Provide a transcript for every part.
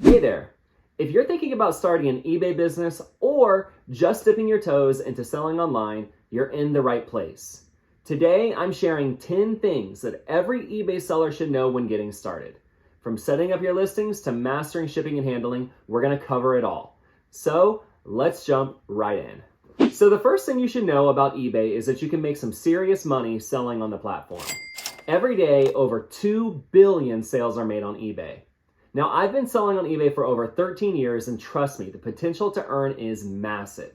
Hey there! If you're thinking about starting an eBay business or just dipping your toes into selling online, you're in the right place. Today, I'm sharing 10 things that every eBay seller should know when getting started. From setting up your listings to mastering shipping and handling, we're going to cover it all. So let's jump right in. So the first thing you should know about eBay is that you can make some serious money selling on the platform. Every day, over 2 billion sales are made on eBay. Now, I've been selling on eBay for over 13 years, and trust me, the potential to earn is massive.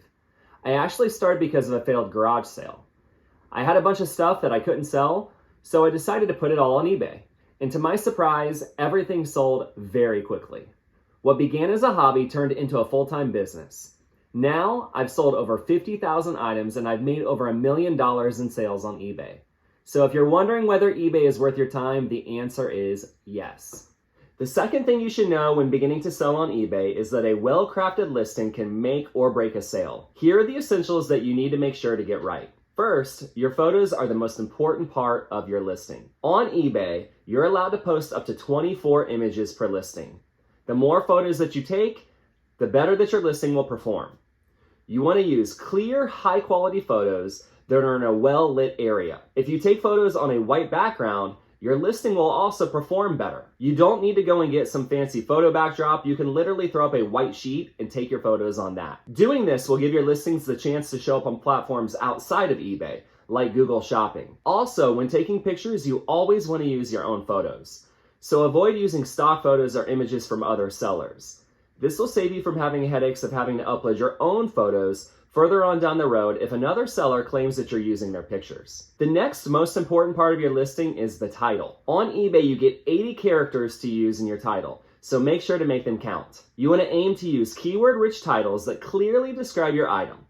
I actually started because of a failed garage sale. I had a bunch of stuff that I couldn't sell, so I decided to put it all on eBay. And to my surprise, everything sold very quickly. What began as a hobby turned into a full-time business. Now, I've sold over 50,000 items, and I've made over $1 million in sales on eBay. So if you're wondering whether eBay is worth your time, the answer is yes. The second thing you should know when beginning to sell on eBay is that a well-crafted listing can make or break a sale. Here are the essentials that you need to make sure to get right. First, your photos are the most important part of your listing. On eBay, you're allowed to post up to 24 images per listing. The more photos that you take, the better that your listing will perform. You want to use clear, high-quality photos that are in a well-lit area. If you take photos on a white background, your listing will also perform better. You don't need to go and get some fancy photo backdrop. You can literally throw up a white sheet and take your photos on that. Doing this will give your listings the chance to show up on platforms outside of eBay, like Google Shopping. Also, when taking pictures, you always want to use your own photos. So avoid using stock photos or images from other sellers. This will save you from having headaches of having to upload your own photos further on down the road if another seller claims that you're using their pictures. The next most important part of your listing is the title. On eBay, you get 80 characters to use in your title, so make sure to make them count. You want to aim to use keyword-rich titles that clearly describe your item.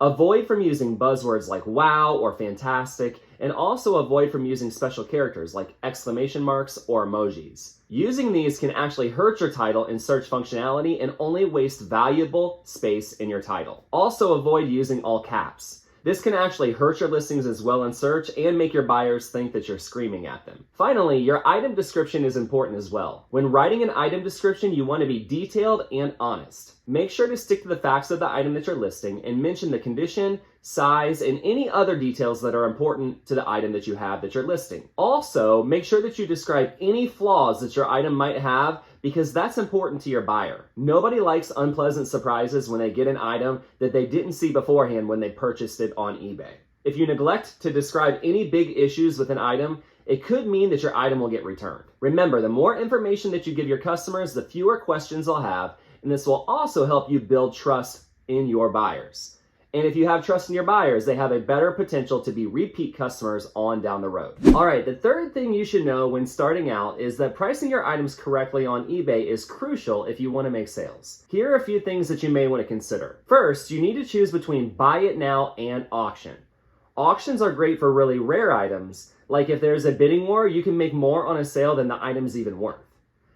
Avoid from using buzzwords like wow or fantastic, and also avoid from using special characters like exclamation marks or emojis. Using these can actually hurt your title in search functionality and only waste valuable space in your title. Also avoid using all caps. This can actually hurt your listings as well in search and make your buyers think that you're screaming at them. Finally, your item description is important as well. When writing an item description, you want to be detailed and honest. Make sure to stick to the facts of the item that you're listing and mention the condition, size, and any other details that are important to the item that you have that you're listing. Also, make sure that you describe any flaws that your item might have because that's important to your buyer. Nobody likes unpleasant surprises when they get an item that they didn't see beforehand when they purchased it on eBay. If you neglect to describe any big issues with an item, it could mean that your item will get returned. Remember, the more information that you give your customers, the fewer questions they'll have, and this will also help you build trust in your buyers. And if you have trust in your buyers, they have a better potential to be repeat customers on down the road. All right, the third thing you should know when starting out is that pricing your items correctly on eBay is crucial if you want to make sales. Here are a few things that you may want to consider. First, you need to choose between buy it now and auction. Auctions are great for really rare items, like if there's a bidding war, you can make more on a sale than the item's even worth.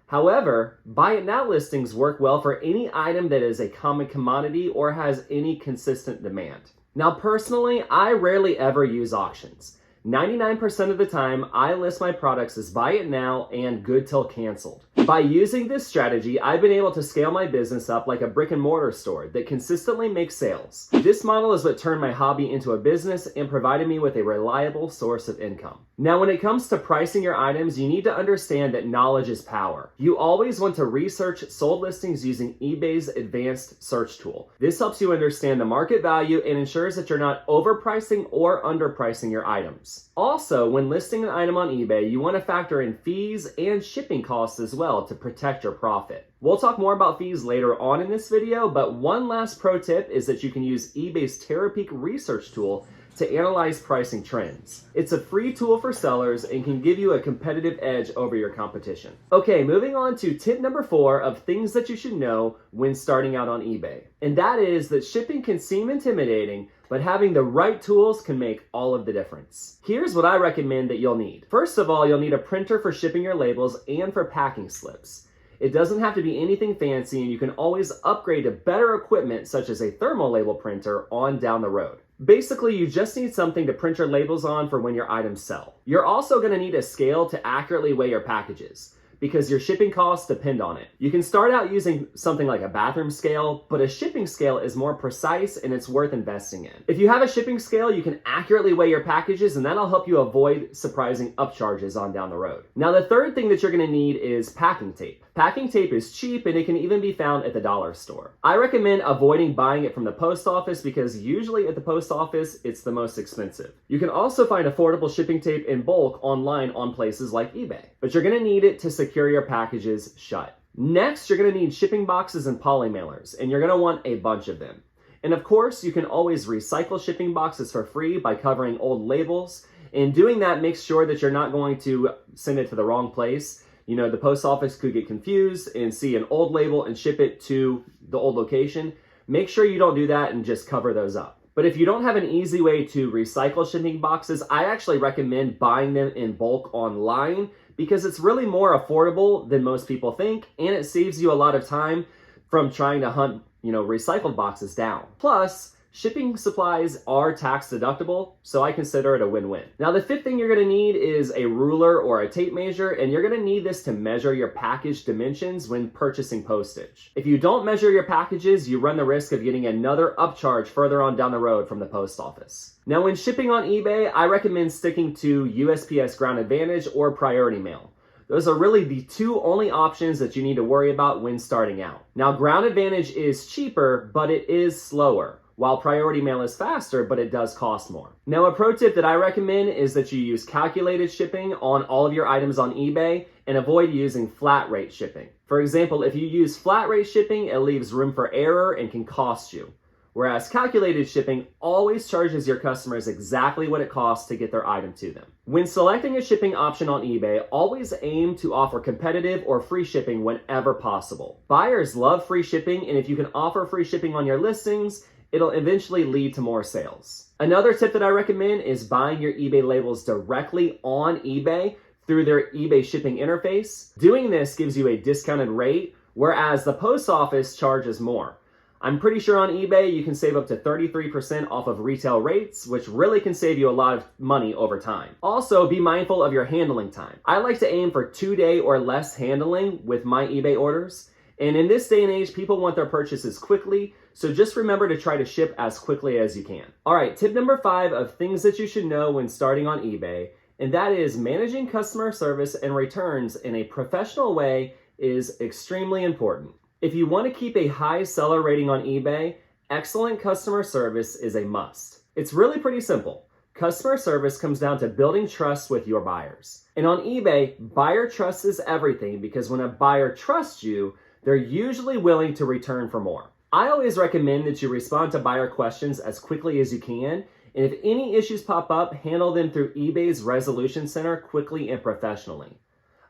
However, buy it now listings work well for any item that is a common commodity or has any consistent demand. Now, personally, I rarely ever use auctions. 99% of the time, I list my products as buy it now and good till canceled. By using this strategy, I've been able to scale my business up like a brick and mortar store that consistently makes sales. This model is what turned my hobby into a business and provided me with a reliable source of income. Now, when it comes to pricing your items, you need to understand that knowledge is power. You always want to research sold listings using eBay's advanced search tool. This helps you understand the market value and ensures that you're not overpricing or underpricing your items. Also, when listing an item on eBay, you want to factor in fees and shipping costs as well to protect your profit. We'll talk more about fees later on in this video, but one last pro tip is that you can use eBay's TerraPeak research tool to analyze pricing trends. It's a free tool for sellers and can give you a competitive edge over your competition. Okay, moving on to tip number 4 of things that you should know when starting out on eBay. And that is that shipping can seem intimidating, but having the right tools can make all of the difference. Here's what I recommend that you'll need. First of all, you'll need a printer for shipping your labels and for packing slips. It doesn't have to be anything fancy, and you can always upgrade to better equipment such as a thermal label printer on down the road. Basically, you just need something to print your labels on for when your items sell. You're also going to need a scale to accurately weigh your packages. because your shipping costs depend on it. You can start out using something like a bathroom scale, but a shipping scale is more precise and it's worth investing in. If you have a shipping scale, you can accurately weigh your packages, and that'll help you avoid surprising upcharges on down the road. Now, the third thing that you're going to need is packing tape. Packing tape is cheap and it can even be found at the dollar store. I recommend avoiding buying it from the post office because usually at the post office, it's the most expensive. You can also find affordable shipping tape in bulk online on places like eBay, but you're going to need it to secure your packages shut. Next, you're going to need shipping boxes and poly mailers, and you're going to want a bunch of them. And of course, you can always recycle shipping boxes for free by covering old labels. And doing that makes sure that you're not going to send it to the wrong place. You know, the post office could get confused and see an old label and ship it to the old location. Make sure you don't do that and just cover those up. But if you don't have an easy way to recycle shipping boxes, I actually recommend buying them in bulk online because it's really more affordable than most people think, and it saves you a lot of time from trying to hunt, recycled boxes down. Plus, shipping supplies are tax deductible, so I consider it a win-win. Now, the fifth thing you're gonna need is a ruler or a tape measure, and you're gonna need this to measure your package dimensions when purchasing postage. If you don't measure your packages, you run the risk of getting another upcharge further on down the road from the post office. Now, when shipping on eBay, I recommend sticking to USPS Ground Advantage or Priority Mail. Those are really the two only options that you need to worry about when starting out. Now, Ground Advantage is cheaper, but it is slower, while Priority Mail is faster, but it does cost more. Now, a pro tip that I recommend is that you use calculated shipping on all of your items on eBay and avoid using flat rate shipping. For example, if you use flat rate shipping, it leaves room for error and can cost you. Whereas calculated shipping always charges your customers exactly what it costs to get their item to them. When selecting a shipping option on eBay, always aim to offer competitive or free shipping whenever possible. Buyers love free shipping, and if you can offer free shipping on your listings, it'll eventually lead to more sales. Another tip that I recommend is buying your eBay labels directly on eBay through their eBay shipping interface. Doing this gives you a discounted rate, whereas the post office charges more. I'm pretty sure on eBay you can save up to 33% off of retail rates, which really can save you a lot of money over time. Also, be mindful of your handling time. I like to aim for 2-day or less handling with my eBay orders. And in this day and age, people want their purchases quickly, so just remember to try to ship as quickly as you can. All right, tip number 5 of things that you should know when starting on eBay, and that is managing customer service and returns in a professional way is extremely important. If you want to keep a high seller rating on eBay, excellent customer service is a must. It's really pretty simple. Customer service comes down to building trust with your buyers. And on eBay, buyer trust is everything because when a buyer trusts you, they're usually willing to return for more. I always recommend that you respond to buyer questions as quickly as you can, and if any issues pop up, handle them through eBay's Resolution Center quickly and professionally.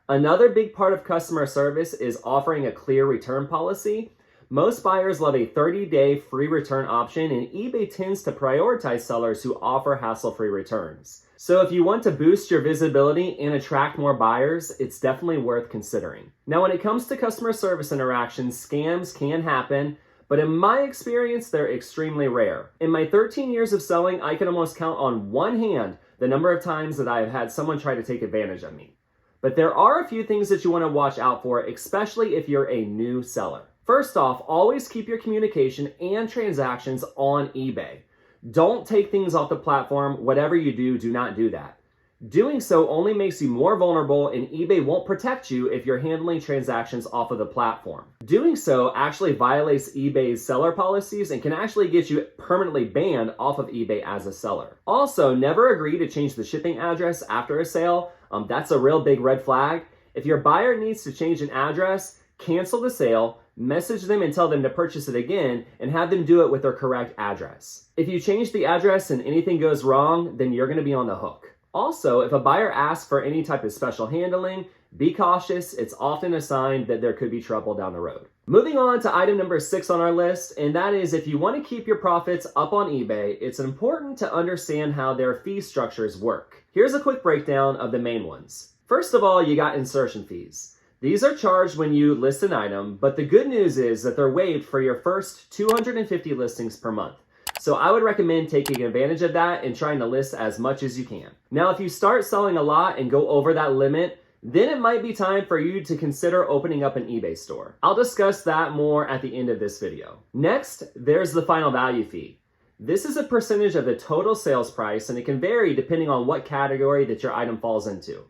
Another big part of customer service is offering a clear return policy. Most buyers love a 30-day free return option, and eBay tends to prioritize sellers who offer hassle-free returns. So if you want to boost your visibility and attract more buyers, it's definitely worth considering. Now, when it comes to customer service interactions, scams can happen, but in my experience, they're extremely rare. In my 13 years of selling, I can almost count on one hand the number of times that I have had someone try to take advantage of me. But there are a few things that you want to watch out for, especially if you're a new seller. First off, always keep your communication and transactions on eBay. Don't take things off the platform. Whatever you do, do not do that. Doing so only makes you more vulnerable, and eBay won't protect you if you're handling transactions off of the platform. Doing so actually violates eBay's seller policies and can actually get you permanently banned off of eBay as a seller. Also, never agree to change the shipping address after a sale. That's a real big red flag. If your buyer needs to change an address, cancel the sale, message them and tell them to purchase it again, and have them do it with their correct address. If you change the address and anything goes wrong, then you're going to be on the hook. Also, if a buyer asks for any type of special handling, be cautious. It's often a sign that there could be trouble down the road. Moving on to item number 6 on our list, and that is if you want to keep your profits up on eBay, it's important to understand how their fee structures work. Here's a quick breakdown of the main ones. First of all, you got insertion fees. These are charged when you list an item, but the good news is that they're waived for your first 250 listings per month. So I would recommend taking advantage of that and trying to list as much as you can. Now, if you start selling a lot and go over that limit, then it might be time for you to consider opening up an eBay store. I'll discuss that more at the end of this video. Next, there's the final value fee. This is a percentage of the total sales price, and it can vary depending on what category that your item falls into.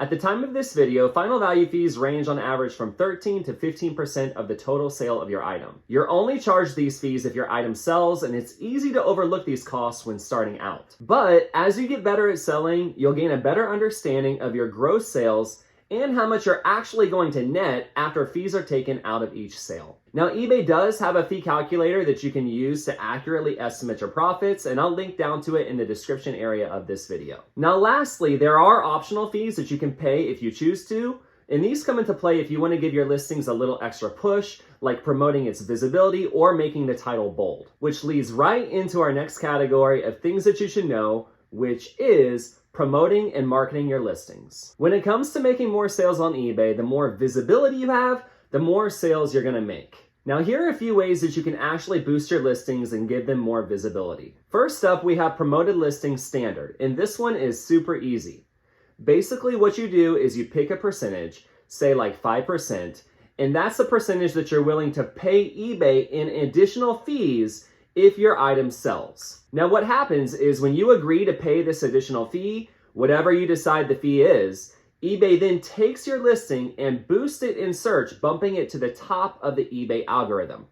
At the time of this video, final value fees range on average from 13 to 15% of the total sale of your item. You're only charged these fees if your item sells, and it's easy to overlook these costs when starting out. But as you get better at selling, you'll gain a better understanding of your gross sales and how much you're actually going to net after fees are taken out of each sale. Now, eBay does have a fee calculator that you can use to accurately estimate your profits, and I'll link down to it in the description area of this video. Now, lastly, there are optional fees that you can pay if you choose to, and these come into play if you want to give your listings a little extra push, like promoting its visibility or making the title bold, which leads right into our next category of things that you should know, which is promoting and marketing your listings. When it comes to making more sales on eBay, the more visibility you have, the more sales you're gonna make. Now, here are a few ways that you can actually boost your listings and give them more visibility. First up, we have Promoted Listings Standard, and this one is super easy. Basically, what you do is you pick a percentage, say like 5%, and that's the percentage that you're willing to pay eBay in additional fees if your item sells. Now, what happens is when you agree to pay this additional fee, whatever you decide the fee is, eBay then takes your listing and boosts it in search, bumping it to the top of the eBay algorithm.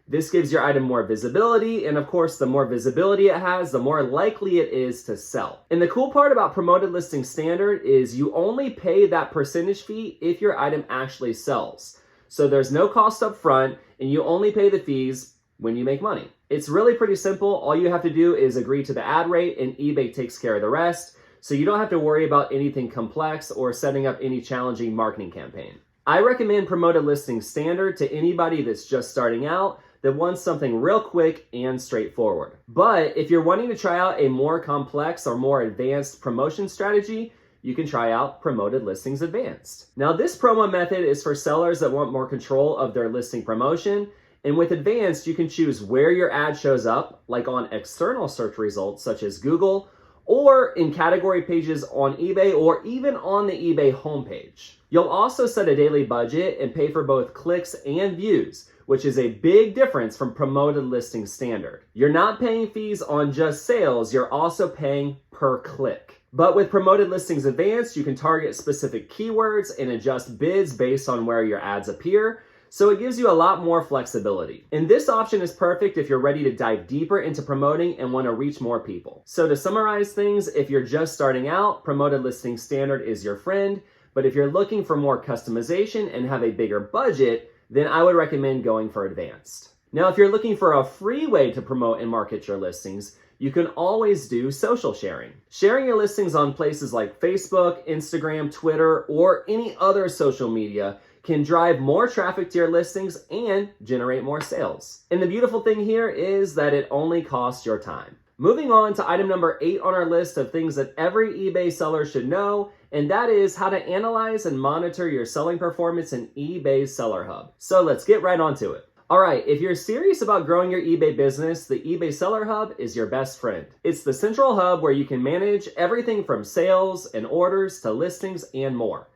This gives your item more visibility, and of course, the more visibility it has, the more likely it is to sell. And the cool part about Promoted Listing Standard is you only pay that percentage fee if your item actually sells. So there's no cost up front, and you only pay the fees when you make money. It's really pretty simple. All you have to do is agree to the ad rate, and eBay takes care of the rest. So you don't have to worry about anything complex or setting up any challenging marketing campaign. I recommend Promoted Listing Standard to anybody that's just starting out that wants something real quick and straightforward. But if you're wanting to try out a more complex or more advanced promotion strategy, you can try out Promoted Listings Advanced. Now, this promo method is for sellers that want more control of their listing promotion. And with Advanced, you can choose where your ad shows up, like on external search results such as Google, or in category pages on eBay, or even on the eBay homepage. You'll also set a daily budget and pay for both clicks and views, which is a big difference from Promoted Listing Standard. You're not paying fees on just sales, you're also paying per click. But with Promoted Listings Advanced, you can target specific keywords and adjust bids based on where your ads appear, so it gives you a lot more flexibility. And this option is perfect if you're ready to dive deeper into promoting and want to reach more people. So to summarize things, if you're just starting out, Promoted Listing Standard is your friend. But if you're looking for more customization and have a bigger budget, then I would recommend going for Advanced. Now, if you're looking for a free way to promote and market your listings, you can always do social sharing. Sharing your listings on places like Facebook, Instagram, Twitter, or any other social media can drive more traffic to your listings and generate more sales. And the beautiful thing here is that it only costs your time. Moving on to item number 8 on our list of things that every eBay seller should know, and that is how to analyze and monitor your selling performance in eBay's Seller Hub. So let's get right onto it. All right, if you're serious about growing your eBay business, the eBay Seller Hub is your best friend. It's the central hub where you can manage everything from sales and orders to listings and more.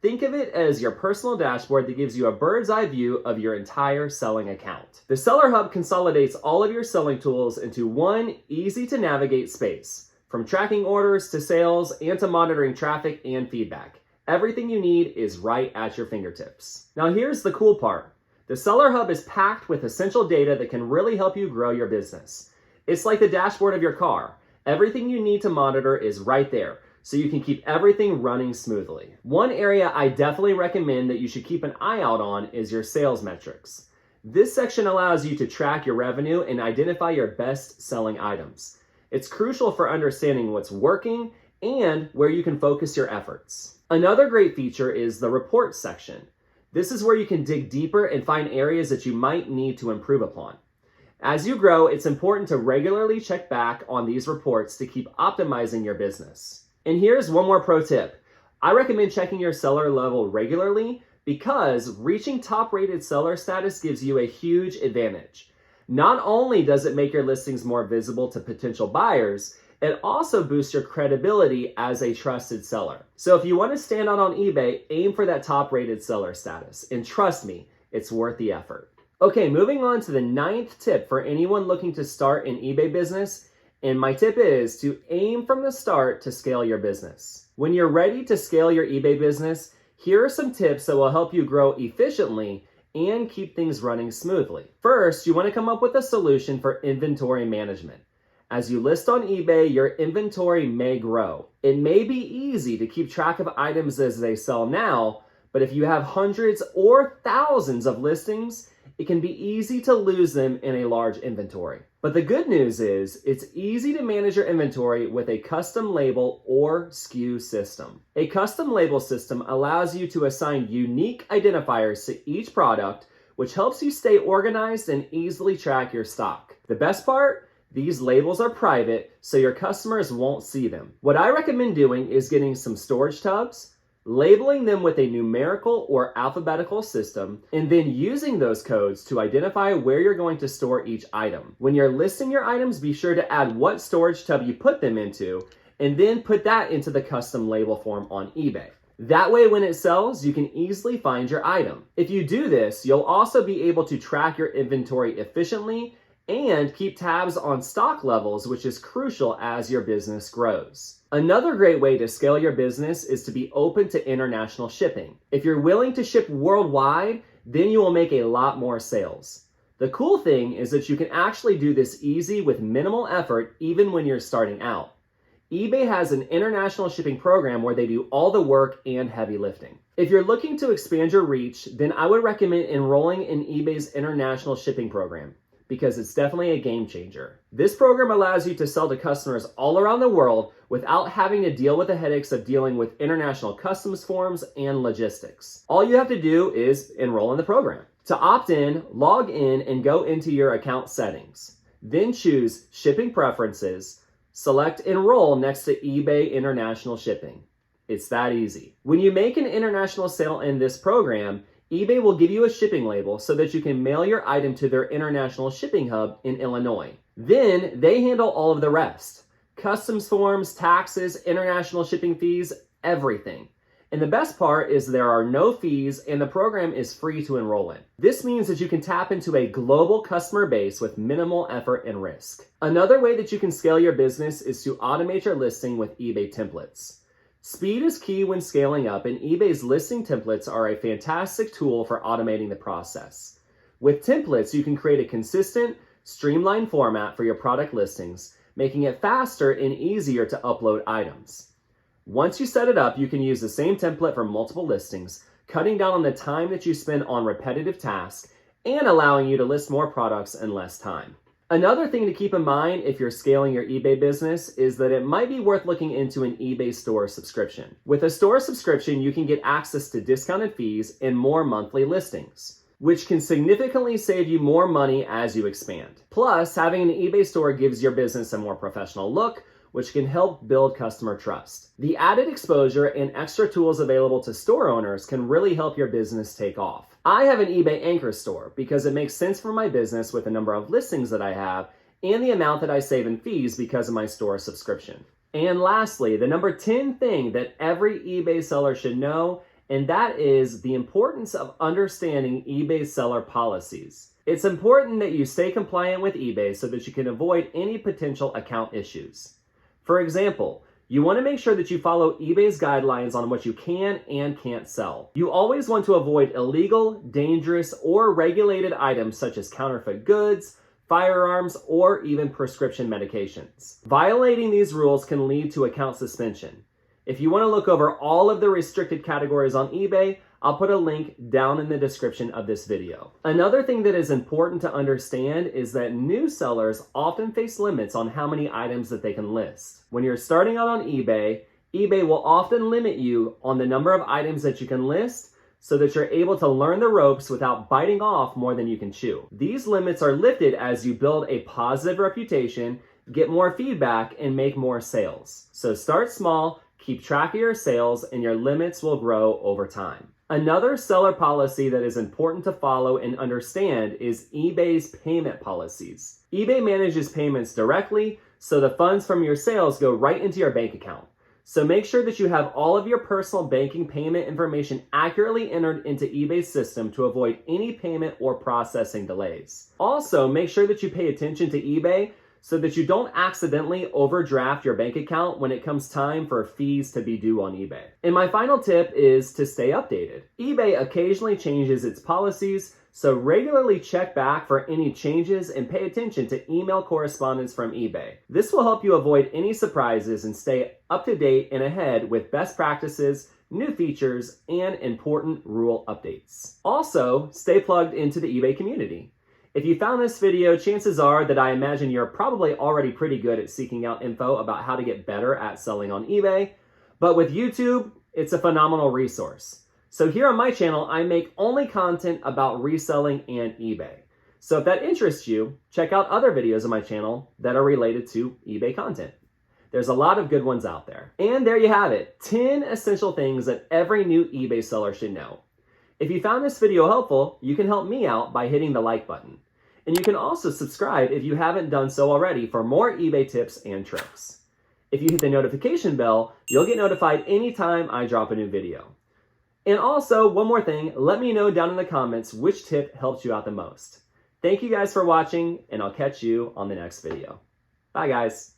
Think of it as your personal dashboard that gives you a bird's eye view of your entire selling account. The Seller Hub consolidates all of your selling tools into one easy to navigate space, from tracking orders to sales and to monitoring traffic and feedback. Everything you need is right at your fingertips. Now here's the cool part. The Seller Hub is packed with essential data that can really help you grow your business. It's like the dashboard of your car. Everything you need to monitor is right there, so you can keep everything running smoothly. One area I definitely recommend that you should keep an eye out on is your sales metrics. This section allows you to track your revenue and identify your best selling items. It's crucial for understanding what's working and where you can focus your efforts. Another great feature is the reports section. This is where you can dig deeper and find areas that you might need to improve upon. As you grow, it's important to regularly check back on these reports to keep optimizing your business. And here's one more pro tip. I recommend checking your seller level regularly because reaching top-rated seller status gives you a huge advantage. Not only does it make your listings more visible to potential buyers, It also boosts your credibility as a trusted seller. So if you want to stand out on eBay, aim for that top-rated seller status. And trust me, it's worth the effort. Okay, moving on to the 9th tip for anyone looking to start an eBay business. And my tip is to aim from the start to scale your business. When you're ready to scale your eBay business, here are some tips that will help you grow efficiently and keep things running smoothly. First, you want to come up with a solution for inventory management. As you list on eBay, your inventory may grow. It may be easy to keep track of items as they sell now, but if you have hundreds or thousands of listings, it can be easy to lose them in a large inventory. But the good news is it's easy to manage your inventory with a custom label or SKU system. A custom label system allows you to assign unique identifiers to each product, which helps you stay organized and easily track your stock. The best part? These labels are private, so your customers won't see them. What I recommend doing is getting some storage tubs, labeling them with a numerical or alphabetical system, and then using those codes to identify where you're going to store each item. When you're listing your items, be sure to add what storage tub you put them into, and then put that into the custom label form on eBay. That way, when it sells, you can easily find your item. If you do this, you'll also be able to track your inventory efficiently and keep tabs on stock levels, which is crucial as your business grows. Another great way to scale your business is to be open to international shipping. If you're willing to ship worldwide, then you will make a lot more sales. The cool thing is that you can actually do this easy with minimal effort even when you're starting out. eBay has an international shipping program where they do all the work and heavy lifting. If you're looking to expand your reach, then I would recommend enrolling in eBay's international shipping program, because it's definitely a game changer. This program allows you to sell to customers all around the world without having to deal with the headaches of dealing with international customs forms and logistics. All you have to do is enroll in the program. To opt in, log in and go into your account settings. Then choose Shipping Preferences, select Enroll next to eBay International Shipping. It's that easy. When you make an international sale in this program, eBay will give you a shipping label so that you can mail your item to their international shipping hub in Illinois. Then they handle all of the rest. Customs forms, taxes, international shipping fees, everything. And the best part is there are no fees and the program is free to enroll in. This means that you can tap into a global customer base with minimal effort and risk. Another way that you can scale your business is to automate your listing with eBay templates. Speed is key when scaling up, and eBay's listing templates are a fantastic tool for automating the process. With templates, you can create a consistent, streamlined format for your product listings, making it faster and easier to upload items. Once you set it up, you can use the same template for multiple listings, cutting down on the time that you spend on repetitive tasks and allowing you to list more products in less time. Another thing to keep in mind if you're scaling your eBay business is that it might be worth looking into an eBay store subscription. With a store subscription, you can get access to discounted fees and more monthly listings, which can significantly save you more money as you expand. Plus, having an eBay store gives your business a more professional look, which can help build customer trust. The added exposure and extra tools available to store owners can really help your business take off. I have an eBay Anchor store because it makes sense for my business with the number of listings that I have and the amount that I save in fees because of my store subscription. And lastly, the number 10 thing that every eBay seller should know, and that is the importance of understanding eBay seller policies. It's important that you stay compliant with eBay so that you can avoid any potential account issues. For example, you want to make sure that you follow eBay's guidelines on what you can and can't sell. You always want to avoid illegal, dangerous, or regulated items such as counterfeit goods, firearms, or even prescription medications. Violating these rules can lead to account suspension. If you want to look over all of the restricted categories on eBay, I'll put a link down in the description of this video. Another thing that is important to understand is that new sellers often face limits on how many items that they can list. When you're starting out on eBay, eBay will often limit you on the number of items that you can list so that you're able to learn the ropes without biting off more than you can chew. These limits are lifted as you build a positive reputation, get more feedback, and make more sales. So start small, keep track of your sales, and your limits will grow over time. Another seller policy that is important to follow and understand is eBay's payment policies. eBay manages payments directly, so the funds from your sales go right into your bank account. So make sure that you have all of your personal banking payment information accurately entered into eBay's system to avoid any payment or processing delays. Also, make sure that you pay attention to eBay so that you don't accidentally overdraft your bank account when it comes time for fees to be due on eBay. And my final tip is to stay updated. eBay occasionally changes its policies, so regularly check back for any changes and pay attention to email correspondence from eBay. This will help you avoid any surprises and stay up to date and ahead with best practices, new features, and important rule updates. Also, stay plugged into the eBay community. If you found this video, chances are that I imagine you're probably already pretty good at seeking out info about how to get better at selling on eBay. But with YouTube, it's a phenomenal resource. So here on my channel, I make only content about reselling and eBay. So if that interests you, check out other videos on my channel that are related to eBay content. There's a lot of good ones out there. And there you have it, 10 essential things that every new eBay seller should know. If you found this video helpful, you can help me out by hitting the like button. And you can also subscribe if you haven't done so already for more eBay tips and tricks. If you hit the notification bell, you'll get notified anytime I drop a new video. And also, one more thing, let me know down in the comments which tip helped you out the most. Thank you guys for watching, and I'll catch you on the next video. Bye guys.